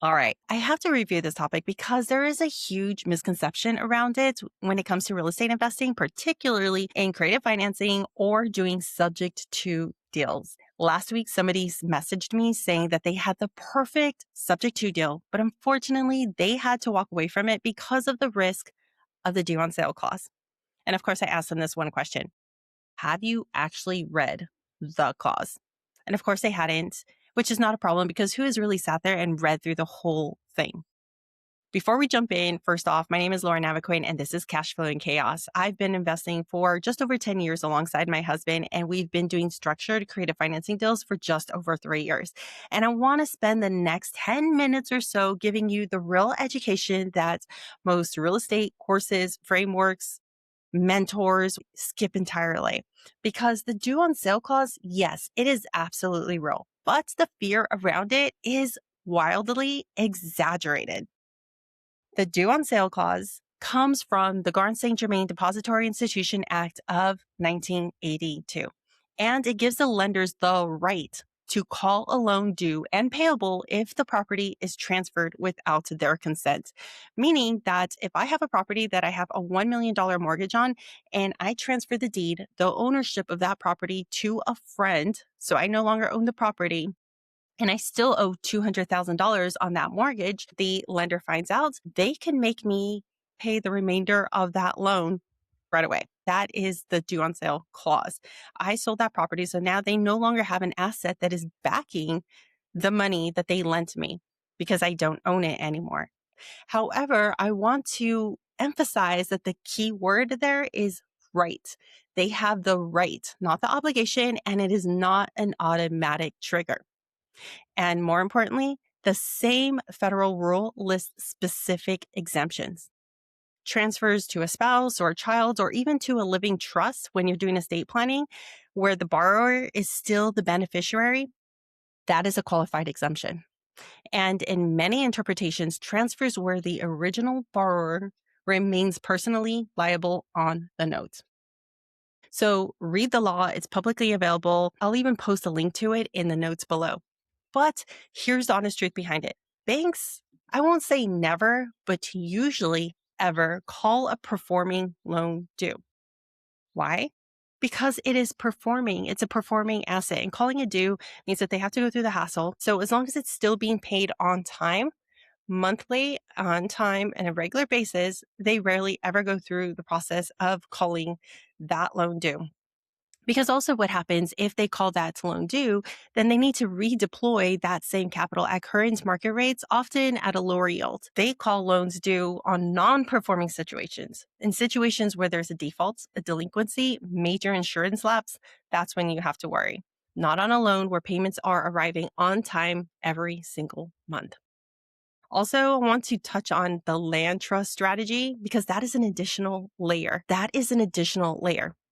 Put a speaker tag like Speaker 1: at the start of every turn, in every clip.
Speaker 1: All right, I have to review this topic because there is a huge misconception around it when it comes to real estate investing, particularly in creative financing or doing subject to deals. Last week, somebody messaged me saying that they had the perfect subject to deal, but unfortunately, they had to walk away from it because of the risk of the due on sale clause. And of course, I asked them this one question: have you actually read the clause? And of course, they hadn't, which is not a problem because who has really sat there and read through the whole thing? Before we jump in, first off, my name is Laura Navaquain and this is Cash Flow and Chaos. I've been investing for just over 10 years alongside my husband, and we've been doing structured creative financing deals for just over 3 years. And I want to spend the next 10 minutes or so giving you the real education that most real estate courses, frameworks, mentors skip entirely. Because the due on sale clause, yes, it is absolutely real, but the fear around it is wildly exaggerated. The due on sale clause comes from the Garn-St Germain Depository Institutions Act of 1982, and it gives the lenders the right to call a loan due and payable if the property is transferred without their consent. Meaning that if I have a property that I have a $1 million mortgage on and I transfer the deed, the ownership of that property to a friend, so I no longer own the property, and I still owe $200,000 on that mortgage, the lender finds out, they can make me pay the remainder of that loan right away. That is the due on sale clause. I sold that property, so now they no longer have an asset that is backing the money that they lent me because I don't own it anymore. However, I want to emphasize that the key word there is right. They have the right, not the obligation, and it is not an automatic trigger. And more importantly, the same federal rule lists specific exemptions. Transfers to a spouse or a child or even to a living trust when you're doing estate planning, where the borrower is still the beneficiary, that is a qualified exemption. And in many interpretations, transfers where the original borrower remains personally liable on the note. So read the law. It's publicly available. I'll even post a link to it in the notes below. But here's the honest truth behind it. Banks, I won't say never, but usually ever call a performing loan due. Why? Because it is performing. It's a performing asset. And calling it due means that they have to go through the hassle. So as long as it's still being paid on time, monthly, on time, and a regular basis, they rarely ever go through the process of calling that loan due. Because also what happens if they call that loan due, then they need to redeploy that same capital at current market rates, often at a lower yield. They call loans due on non-performing situations. In situations where there's a default, a delinquency, major insurance lapse, that's when you have to worry. Not on a loan where payments are arriving on time every single month. Also, I want to touch on the land trust strategy because that is an additional layer.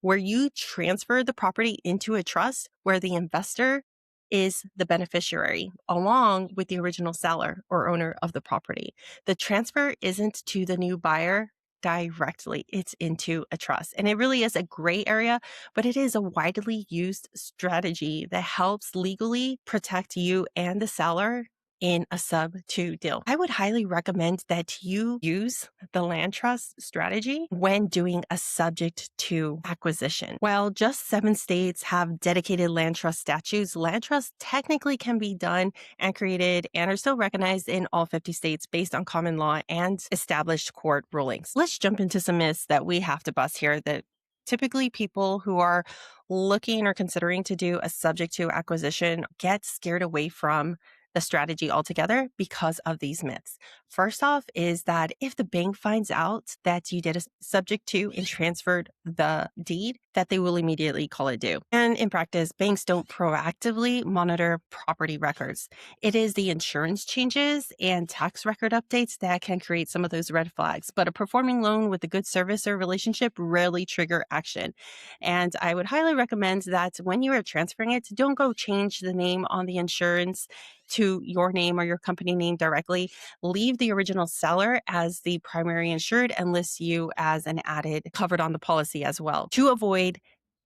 Speaker 1: Where you transfer the property into a trust where the investor is the beneficiary along with the original seller or owner of the property. The transfer isn't to the new buyer directly, it's into a trust. And it really is a gray area, but it is a widely used strategy that helps legally protect you and the seller in a sub-to deal. I would highly recommend that you use the land trust strategy when doing a subject to acquisition. While just 7 states have dedicated land trust statutes, land trust technically can be done and created and are still recognized in all 50 states based on common law and established court rulings. Let's jump into some myths that we have to bust here that typically people who are looking or considering to do a subject to acquisition get scared away from the strategy altogether because of these myths. First off is that if the bank finds out that you did a subject to and transferred the deed, that they will immediately call it due. And in practice, banks don't proactively monitor property records. It is the insurance changes and tax record updates that can create some of those red flags. But a performing loan with a good service or relationship rarely trigger action. And I would highly recommend that when you are transferring it, don't go change the name on the insurance to your name or your company name directly. Leave the original seller as the primary insured and list you as an added covered on the policy as well to avoid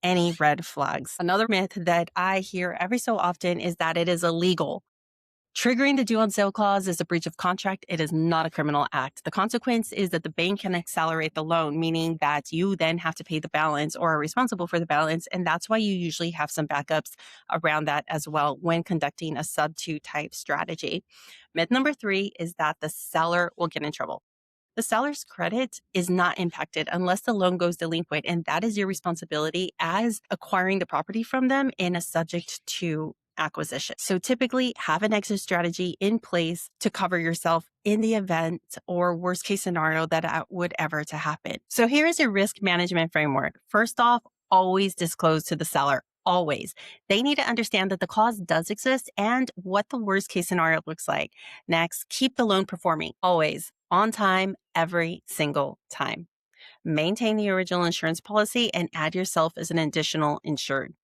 Speaker 1: any red flags. Another myth that I hear every so often is that it is illegal Triggering the due on sale clause is a breach of contract. It is not a criminal act. The consequence is that the bank can accelerate the loan, meaning that you then have to pay the balance or are responsible for the balance. And that's why you usually have some backups around that as well when conducting a sub-2 type strategy. Myth number 3 is that the seller will get in trouble. The seller's credit is not impacted unless the loan goes delinquent, and that is your responsibility as acquiring the property from them in a subject to acquisition. So typically have an exit strategy in place to cover yourself in the event or worst case scenario that would ever to happen. So here is a risk management framework. First off, always disclose to the seller. Always. They need to understand that the clause does exist and what the worst case scenario looks like. Next, keep the loan performing. Always. On time, every single time. Maintain the original insurance policy and add yourself as an additional insured.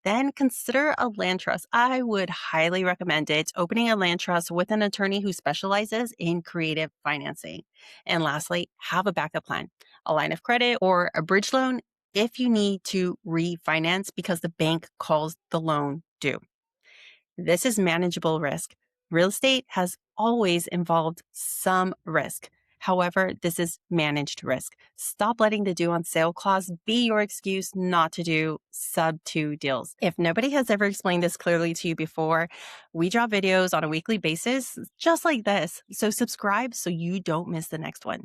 Speaker 1: Then consider a land trust. I would highly recommend it. Opening a land trust with an attorney who specializes in creative financing. And lastly, have a backup plan, a line of credit or a bridge loan if you need to refinance because the bank calls the loan due. This is manageable risk. Real estate has always involved some risk. However, this is managed risk. Stop letting the due on sale clause be your excuse not to do sub-2 deals. If nobody has ever explained this clearly to you before, we drop videos on a weekly basis just like this. So subscribe so you don't miss the next one.